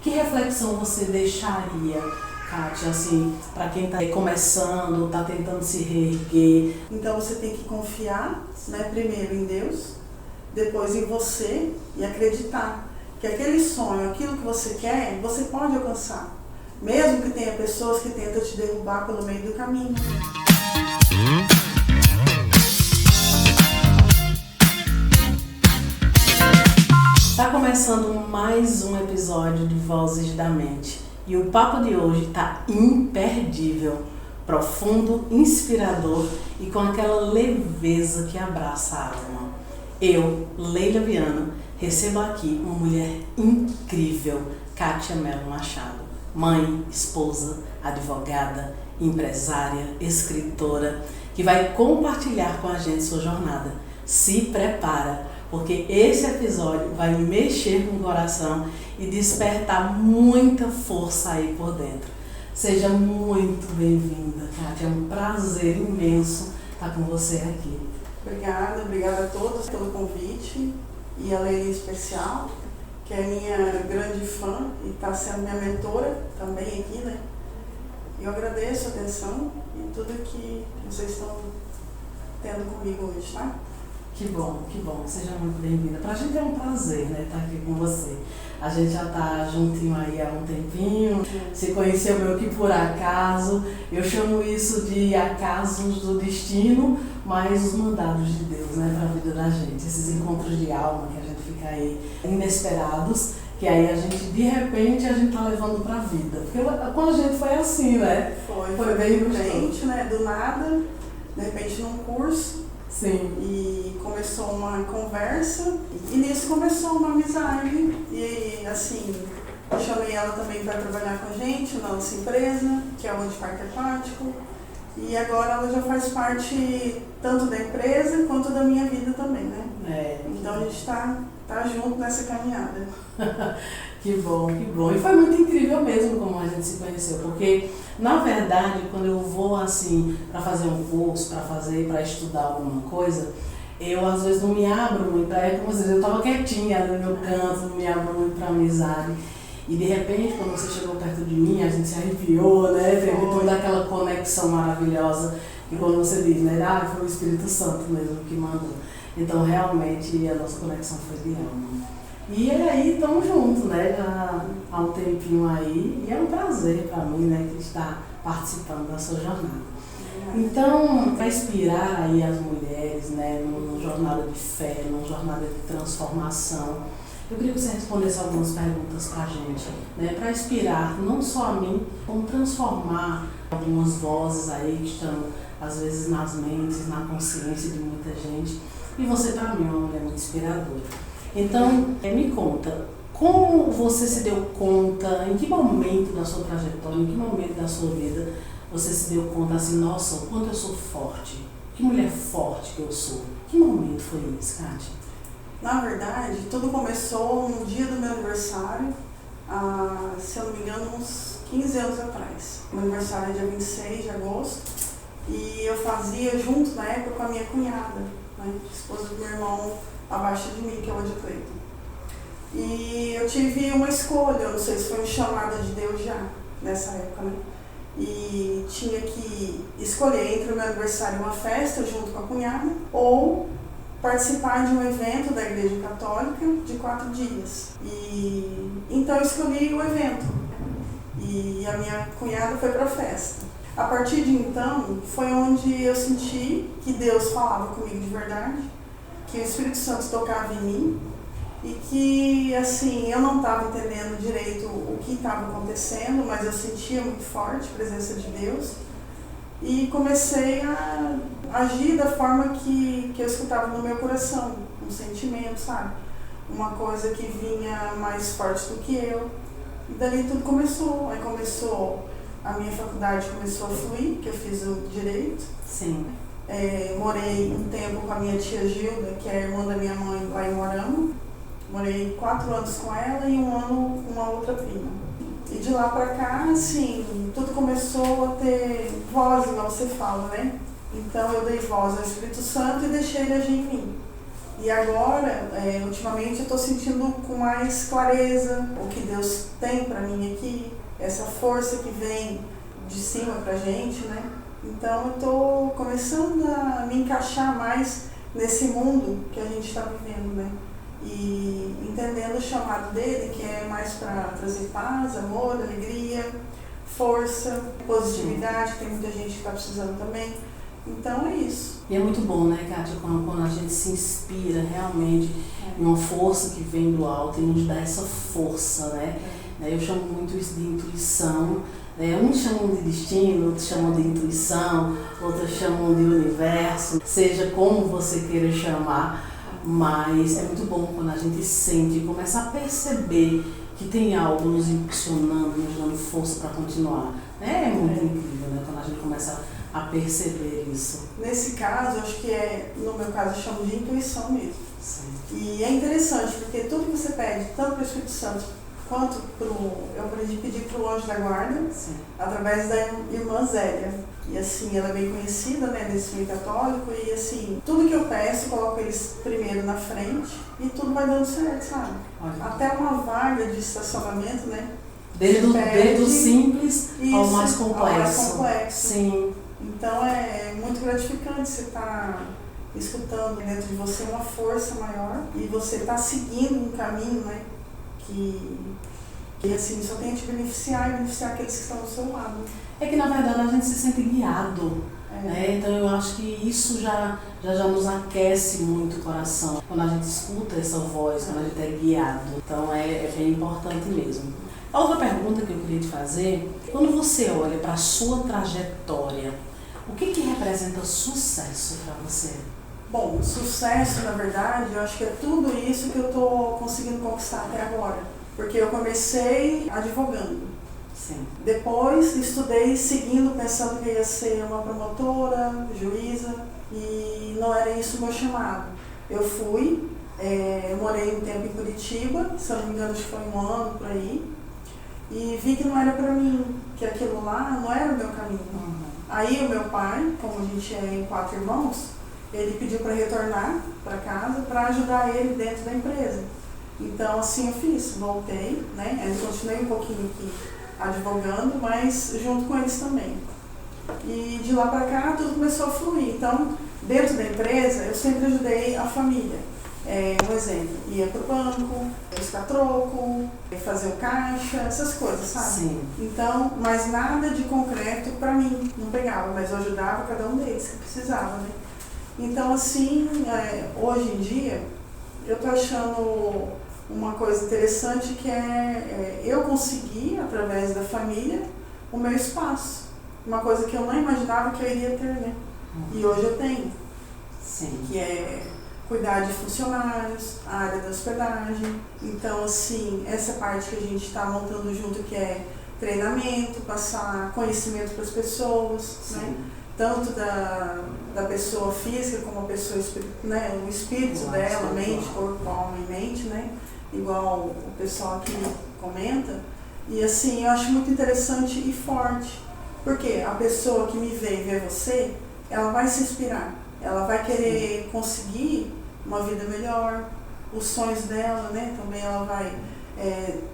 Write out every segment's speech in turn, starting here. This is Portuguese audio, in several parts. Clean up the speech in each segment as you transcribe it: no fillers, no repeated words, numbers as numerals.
Que reflexão você deixaria, Kátia, assim, para quem está começando, está tentando se reerguer? Então você tem que confiar, né, primeiro em Deus, depois em você e acreditar que aquele sonho, aquilo que você quer, você pode alcançar. Mesmo que tenha pessoas que tentam te derrubar pelo meio do caminho. Está começando mais um episódio de Vozes da Mente e o papo de hoje está imperdível, profundo, inspirador e com aquela leveza que abraça a alma. Eu, Leila Viana, recebo aqui uma mulher incrível, Kátia Mello Machado, mãe, esposa, advogada, empresária, escritora, que vai compartilhar com a gente sua jornada. Se prepara, porque esse episódio vai mexer com o coração e despertar muita força aí por dentro. Seja muito bem-vinda, Kátia. É um prazer imenso estar com você aqui. Obrigada a todos pelo convite e a Leila em especial, que é minha grande fã e está sendo minha mentora também aqui, né? Eu agradeço a atenção e tudo que vocês estão tendo comigo hoje, tá? Que bom, seja muito bem-vinda. Pra gente é um prazer, né, estar aqui com você. A gente já tá juntinho aí há um tempinho, se conheceu meio que por acaso. Eu chamo isso de acasos do destino, mas os mandados de Deus, né, pra vida da gente. Esses encontros de alma que a gente fica aí inesperados, que aí a gente, de repente, a gente tá levando pra vida. Porque quando a gente foi assim, né? Foi bem diferente, né, do nada, de repente num curso. Sim. E começou uma conversa, e nisso começou uma amizade, e assim, eu chamei ela também para trabalhar com a gente na nossa empresa, que é o de Parque Aquático, e agora ela já faz parte tanto da empresa quanto da minha vida também, né? Então a gente tá junto nessa caminhada. Que bom. E foi muito incrível mesmo como a gente se conheceu, porque, na verdade, quando eu vou, assim, para fazer um curso, para estudar alguma coisa, eu, às vezes, não me abro muito, como às vezes eu estava quietinha no meu canto, não me abro muito para amizade. E, de repente, quando você chegou perto de mim, a gente se arrepiou, né? Teve toda aquela conexão maravilhosa, e quando você diz, né? Foi o Espírito Santo mesmo que mandou. Então, realmente, a nossa conexão foi de alma. E aí, estamos juntos, né, já há um tempinho aí, e é um prazer para mim, né, que estar participando da sua jornada. Então, para inspirar aí as mulheres, né, numa jornada de fé, numa jornada de transformação, eu queria que você respondesse algumas perguntas para a gente, né, para inspirar não só a mim, como transformar algumas vozes aí que estão, às vezes, nas mentes, na consciência de muita gente. E você, para mim, é uma mulher muito inspiradora. Então, me conta, como você se deu conta, em que momento da sua trajetória, em que momento da sua vida, você se deu conta assim, nossa, o quanto eu sou forte, que mulher forte que eu sou. Que momento foi esse, Kátia? Na verdade, tudo começou no dia do meu aniversário, se eu não me engano, uns 15 anos atrás. Meu aniversário é dia 26 de agosto e eu fazia junto, na época, com a minha cunhada, né, esposa do meu irmão abaixo de mim, que é o Cleiton. E eu tive uma escolha, eu não sei se foi um chamado de Deus já, nessa época, né? E tinha que escolher entre o meu aniversário e uma festa junto com a cunhada, ou participar de um evento da Igreja Católica de 4 dias. E então eu escolhi o evento. E a minha cunhada foi para a festa. A partir de então, foi onde eu senti que Deus falava comigo de verdade, que o Espírito Santo tocava em mim e que, assim, eu não estava entendendo direito o que estava acontecendo, mas eu sentia muito forte a presença de Deus e comecei a agir da forma que eu escutava no meu coração, um sentimento, sabe? Uma coisa que vinha mais forte do que eu. E dali tudo começou. Aí começou, a minha faculdade começou a fluir, que eu fiz o direito. Sim. Morei um tempo com a minha tia Gilda, que é a irmã da minha mãe, lá em Morama. Morei 4 anos com ela e 1 ano com uma outra prima. E de lá pra cá, assim, tudo começou a ter voz, igual você fala, né? Então eu dei voz ao Espírito Santo e deixei ele agir em mim. E agora, ultimamente, eu estou sentindo com mais clareza o que Deus tem para mim aqui, essa força que vem de cima para a gente, né? Então, eu estou começando a me encaixar mais nesse mundo que a gente está vivendo, né? E entendendo o chamado dele, que é mais para trazer paz, amor, alegria, força, positividade, tem muita gente que está precisando também. Então é isso. E é muito bom, né, Kátia, quando a gente se inspira realmente em uma força que vem do alto e nos dá essa força, né? Eu chamo muito isso de intuição. Uns chamam de destino, outros chamam de intuição, outros chamam de universo, seja como você queira chamar, mas é muito bom quando a gente sente e começa a perceber que tem algo nos impulsionando, nos dando força para continuar. É muito incrível, né, quando a gente começa a perceber isso. Nesse caso, acho que no meu caso, eu chamo de intuição mesmo. Sim. E é interessante, porque tudo que você pede, tanto para o Espírito Santo, quanto eu aprendi a pedir para o anjo da guarda, Sim. através da irmã Zélia. E assim, ela é bem conhecida, né, nesse meio católico, e assim, tudo que eu peço, eu coloco eles primeiro na frente, e tudo vai dando certo, sabe? Olha. Até uma vaga de estacionamento, né? Desde o simples ao mais complexo. Ao mais complexo. Sim. Então é muito gratificante você estar escutando dentro de você uma força maior e você estar seguindo um caminho, né, que assim, só tem a te beneficiar e beneficiar aqueles que estão ao seu lado. É que na verdade a gente se sente guiado, né? Então eu acho que isso já nos aquece muito o coração, quando a gente escuta essa voz, quando a gente é guiado. Então é bem importante mesmo. A outra pergunta que eu queria te fazer, quando você olha para a sua trajetória, o que representa sucesso para você? Bom, sucesso, na verdade, eu acho que é tudo isso que eu estou conseguindo conquistar até agora. Porque eu comecei advogando. Sim. Depois estudei seguindo, pensando que ia ser uma promotora, juíza, e não era isso o meu chamado. Eu fui, morei um tempo em Curitiba, se eu não me engano, acho que foi 1 ano por aí, e vi que não era para mim, que aquilo lá não era o meu caminho. Aí o meu pai, como a gente é em 4 irmãos, ele pediu para retornar para casa para ajudar ele dentro da empresa. Então assim eu fiz, voltei, né? Eu continuei um pouquinho aqui advogando, mas junto com eles também. E de lá para cá tudo começou a fluir. Então, dentro da empresa, eu sempre ajudei a família. Um exemplo, ia para o banco, buscar troco, fazer o caixa, essas coisas, sabe? Sim. Então, mas nada de concreto para mim, não pegava, mas eu ajudava cada um deles que precisava, né? Então, assim, hoje em dia, eu tô achando uma coisa interessante que eu conseguir, através da família, o meu espaço. Uma coisa que eu não imaginava que eu iria ter, né? E hoje eu tenho. Sim. Que é cuidar de funcionários, a área da hospedagem. Então, assim, essa parte que a gente está montando junto, que é treinamento, passar conhecimento para as pessoas, né? Tanto da pessoa física como a pessoa, né? O espírito dela, mente, corpo, alma e mente, né? Igual o pessoal aqui comenta. E assim, eu acho muito interessante e forte, porque a pessoa que me vê e vê você, ela vai se inspirar, ela vai querer conseguir uma vida melhor, os sonhos dela, né? Também ela vai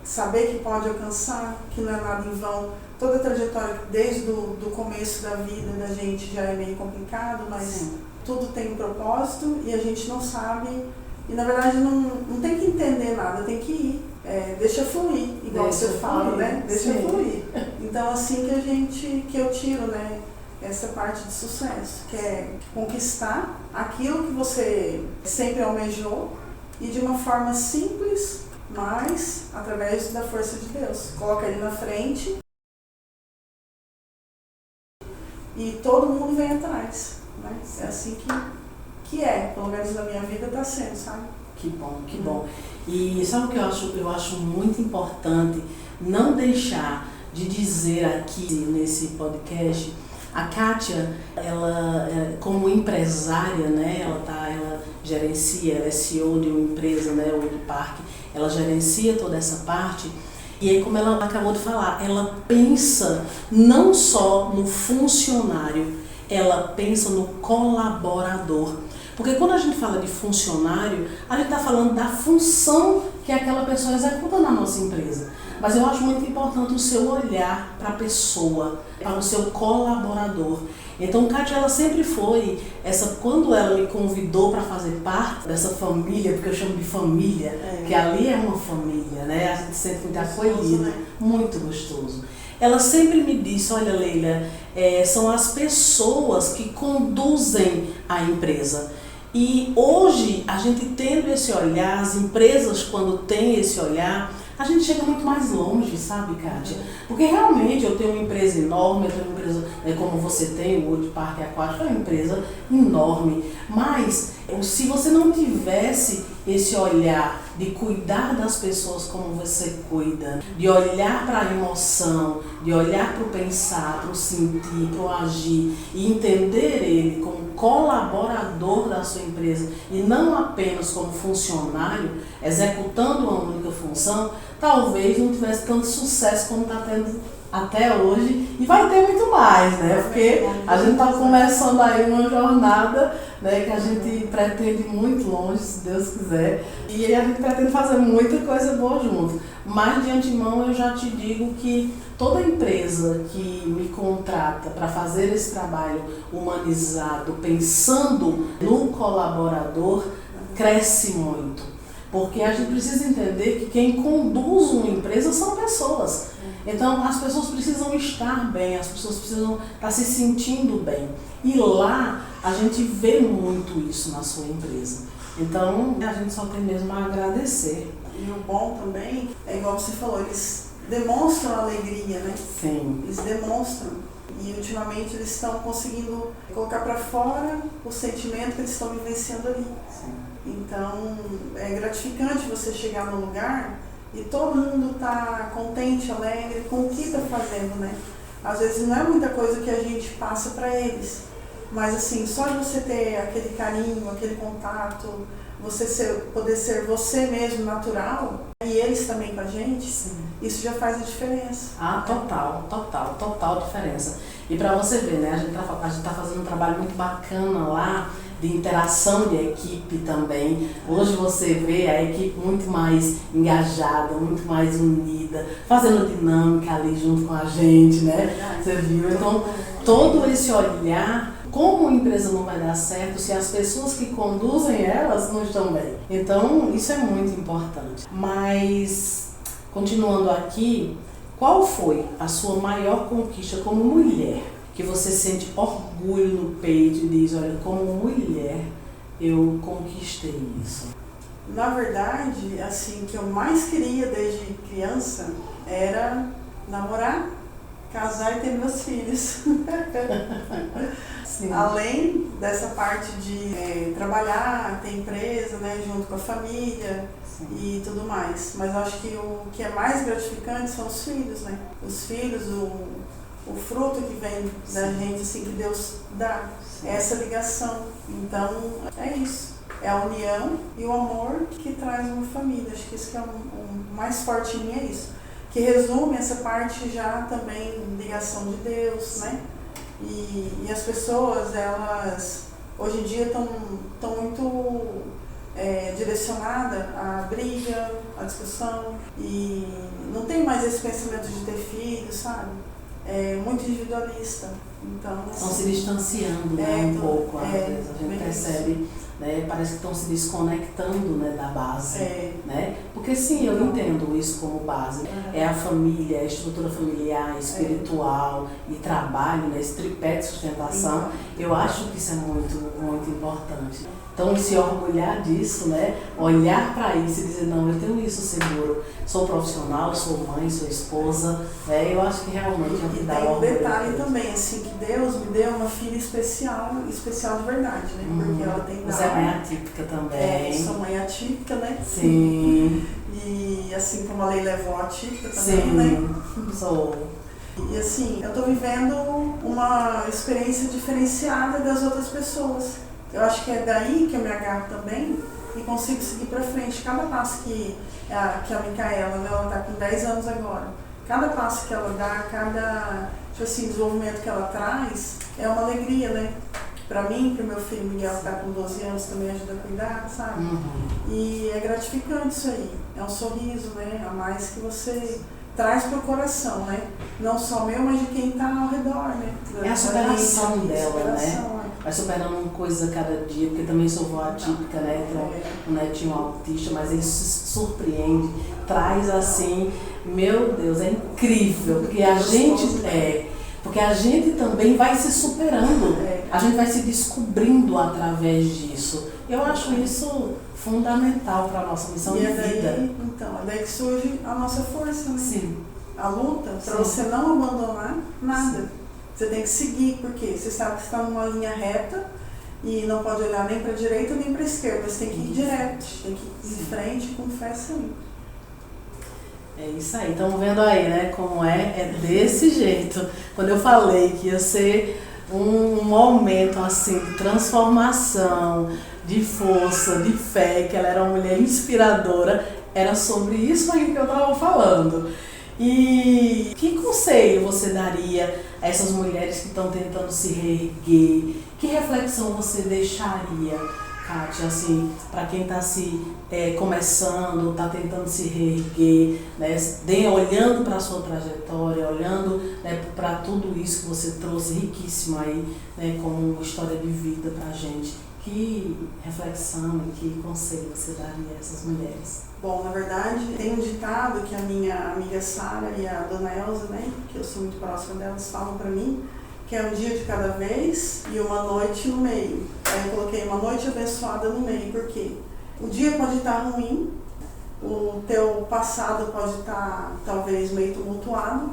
saber que pode alcançar, que não é nada em vão. Toda a trajetória, desde o começo da vida da gente já é meio complicado, mas tudo tem um propósito e a gente não sabe. E na verdade não tem que entender nada, tem que ir. Deixa fluir, igual você fala, né? Deixa fluir. Então assim que eu tiro, né? Essa parte de sucesso, que é conquistar aquilo que você sempre almejou e de uma forma simples, mas através da força de Deus. Coloca ele na frente e todo mundo vem atrás, né? É assim que pelo menos na minha vida está sendo, sabe? Que bom, que bom. E sabe o que eu acho muito importante não deixar de dizer aqui nesse podcast? A Kátia, ela como empresária, né, ela gerencia, ela é CEO de uma empresa, né, o Wood Park, ela gerencia toda essa parte. E aí, como ela acabou de falar, ela pensa não só no funcionário, ela pensa no colaborador. Porque quando a gente fala de funcionário, a gente está falando da função que aquela pessoa executa na nossa empresa. Mas eu acho muito importante o seu olhar para a pessoa, para o seu colaborador. Então, Kátia, ela sempre foi, quando ela me convidou para fazer parte dessa família, porque eu chamo de família, que ali é uma família, né? A gente sente muito acolhido, né? Muito gostoso. Ela sempre me disse, olha, Leila, são as pessoas que conduzem a empresa. E hoje, a gente tendo esse olhar, as empresas quando têm esse olhar, a gente chega muito mais longe, sabe, Kátia? Porque realmente eu tenho uma empresa enorme, eu tenho uma empresa como você tem, o Wood Parque Aquático, é uma empresa enorme. Mas se você não tivesse esse olhar de cuidar das pessoas como você cuida, de olhar para a emoção, de olhar para o pensar, para o sentir, para o agir e entender ele como colaborador da sua empresa e não apenas como funcionário, executando uma única função, talvez não tivesse tanto sucesso como está tendo até hoje e vai ter muito mais, né? Porque a gente está começando aí uma jornada, né, que a gente pretende ir muito longe, se Deus quiser, e a gente pretende fazer muita coisa boa junto. Mas de antemão eu já te digo que toda empresa que me contrata para fazer esse trabalho humanizado, pensando no colaborador, cresce muito. Porque a gente precisa entender que quem conduz uma empresa são pessoas. Então, as pessoas precisam estar bem, as pessoas precisam estar se sentindo bem. E lá, a gente vê muito isso na sua empresa. Então, a gente só tem mesmo a agradecer. E o bom também, é igual você falou, eles demonstram alegria, né? Sim. Eles demonstram. E ultimamente eles estão conseguindo colocar para fora o sentimento que eles estão vivenciando ali. Sim. Então, é gratificante você chegar num lugar e todo mundo está contente, alegre com o que está fazendo, né? Às vezes não é muita coisa que a gente passa para eles, mas assim, só de você ter aquele carinho, aquele contato, poder ser você mesmo, natural, e eles também com a gente, sim, isso já faz a diferença. Ah, total diferença. E para você ver, né, a gente tá fazendo um trabalho muito bacana lá, de interação de equipe também. Hoje você vê a equipe muito mais engajada, muito mais unida, fazendo dinâmica ali junto com a gente, né? Você viu? Então, todo esse olhar, como a empresa não vai dar certo se as pessoas que conduzem elas não estão bem. Então, isso é muito importante. Mas, continuando aqui, qual foi a sua maior conquista como mulher? Que você sente orgulho no peito e diz, olha, como mulher eu conquistei isso. Na verdade, assim, o que eu mais queria desde criança era namorar, casar e ter meus filhos. Sim. Além dessa parte de trabalhar, ter empresa, né, junto com a família. Sim. E tudo mais. Mas eu acho que o que é mais gratificante são os filhos, né? Os filhos, o fruto que vem da gente, assim, que Deus dá, é essa ligação. Então, é isso. É a união e o amor que traz uma família. Acho que isso que é o mais forte em mim, é isso. Que resume essa parte já também, ligação de Deus, né? E as pessoas, elas, hoje em dia, estão muito direcionadas à briga, à discussão. E não tem mais esse pensamento de ter filhos, sabe? É muito individualista. Então, estão se distanciando, né, um pouco, às vezes a gente percebe, né, parece que estão se desconectando, né, da base, né? Porque sim, eu entendo isso como base. É a família, a estrutura familiar, espiritual e trabalho, né, esse tripé de sustentação. Eu acho que isso é muito, muito importante. Então, se orgulhar disso, né, olhar para isso e dizer, não, eu tenho isso seguro, sou profissional, sou mãe, sou esposa, né, eu acho que realmente é o que dá orgulho. E tem um detalhe também, assim, que Deus me deu uma filha especial de verdade, né, porque ela tem Você é mãe atípica também. Sou mãe atípica, né? Sim. E assim como a Leila é vó atípica também, sim, né? Sou. E assim, eu tô vivendo uma experiência diferenciada das outras pessoas. Eu acho que é daí que eu me agarro também e consigo seguir para frente. Cada passo que a Micaela, né, ela tá com 10 anos agora, cada passo que ela dá, cada, tipo assim, desenvolvimento que ela traz, é uma alegria, né? pra mim, pro meu filho Miguel, que tá com 12 anos, também ajuda a cuidar, sabe? E é gratificante isso aí. É um sorriso, né? A mais que você traz pro coração, né? Não só meu, mas de quem tá ao redor, né? É a superação dela, né? É. Vai superando uma coisa a cada dia, porque também sou vó atípica, né? Então, um netinho autista, mas ele se surpreende, traz assim, meu Deus, é incrível, porque a gente porque a gente também vai se superando, a gente vai se descobrindo através disso. Eu acho isso fundamental para a nossa missão de vida. Então, é daí que surge a nossa força, né? Sim. A luta, para você não abandonar nada. Sim. Você tem que seguir, porque você sabe que você está numa linha reta e não pode olhar nem para a direita nem para a esquerda. Você tem que ir direto, tem que ir em frente com fé sempre. É isso aí, estamos vendo aí, né, como é desse jeito. Quando eu falei que ia ser um momento assim de transformação, de força, de fé, que ela era uma mulher inspiradora, era sobre isso aí que eu estava falando. E que conselho você daria a essas mulheres que estão tentando se reerguer? Que reflexão você deixaria, Kátia, assim, para quem está começando, está tentando se reerguer, né, olhando para a sua trajetória, olhando, né, para tudo isso que você trouxe riquíssimo aí, né, como uma história de vida para a gente. Que reflexão e que conselho você daria a essas mulheres? Bom, na verdade, tem um ditado que a minha amiga Sara e a dona Elza, né, que eu sou muito próxima delas, falam para mim, que é um dia de cada vez e uma noite no meio. Aí eu coloquei uma noite abençoada no meio, porque o dia pode estar ruim, o teu passado pode estar talvez meio tumultuado,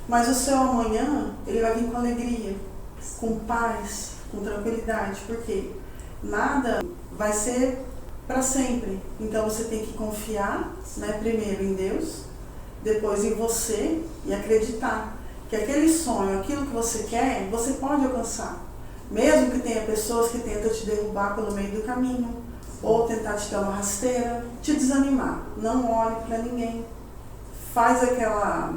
mas o seu amanhã, ele vai vir com alegria, com paz, com tranquilidade, porque nada vai ser para sempre. Então você tem que confiar, né, primeiro em Deus, depois em você e acreditar que aquele sonho, aquilo que você quer, você pode alcançar. Mesmo que tenha pessoas que tentam te derrubar pelo meio do caminho, ou tentar te dar uma rasteira, te desanimar. Não olhe para ninguém. Faz aquela...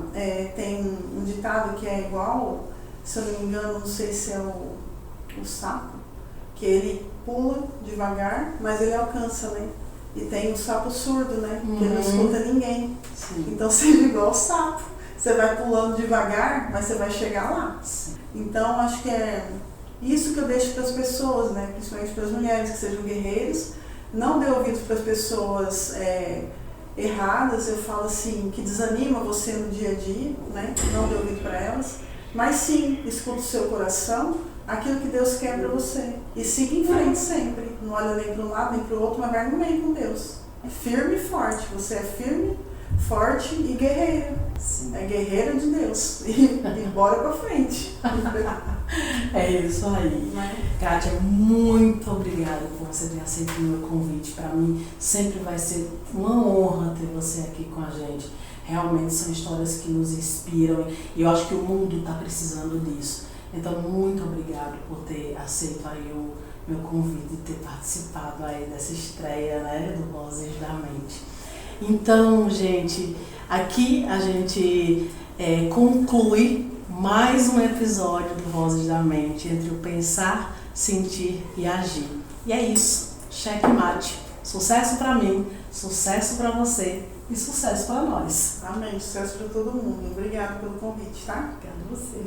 tem um ditado que é igual, se eu não me engano, não sei se é o sapo, que ele pula devagar, mas ele alcança, né? E tem o sapo surdo, né? Que ele não escuta ninguém. Sim. Então seja igual o sapo. Você vai pulando devagar, mas você vai chegar lá. Sim. Então acho que é isso que eu deixo para as pessoas, né? Principalmente para as mulheres que sejam guerreiros. Não dê ouvidos para as pessoas erradas, eu falo assim, que desanima você no dia a dia, né? Não dê ouvido para elas. Mas sim, escuta o seu coração, aquilo que Deus quer para você. E siga em frente sempre. Não olha nem para um lado nem para o outro, mas vai no meio com Deus. Firme e forte. Você é firme, forte e guerreira. Sim. É guerreira de Deus. E bora para frente. É isso aí. Kátia, muito obrigada por você ter aceito o meu convite. Para mim sempre vai ser uma honra ter você aqui com a gente. Realmente são histórias que nos inspiram e eu acho que o mundo está precisando disso. Então, muito obrigado por ter aceito aí o meu convite e ter participado aí dessa estreia, né, do Vozes da Mente. Então, gente, aqui a gente conclui mais um episódio do Vozes da Mente, entre o pensar, sentir e agir. E é isso, checkmate. Sucesso para mim, sucesso para você e sucesso para nós. Amém, sucesso para todo mundo. Obrigada pelo convite, tá? Obrigada a você.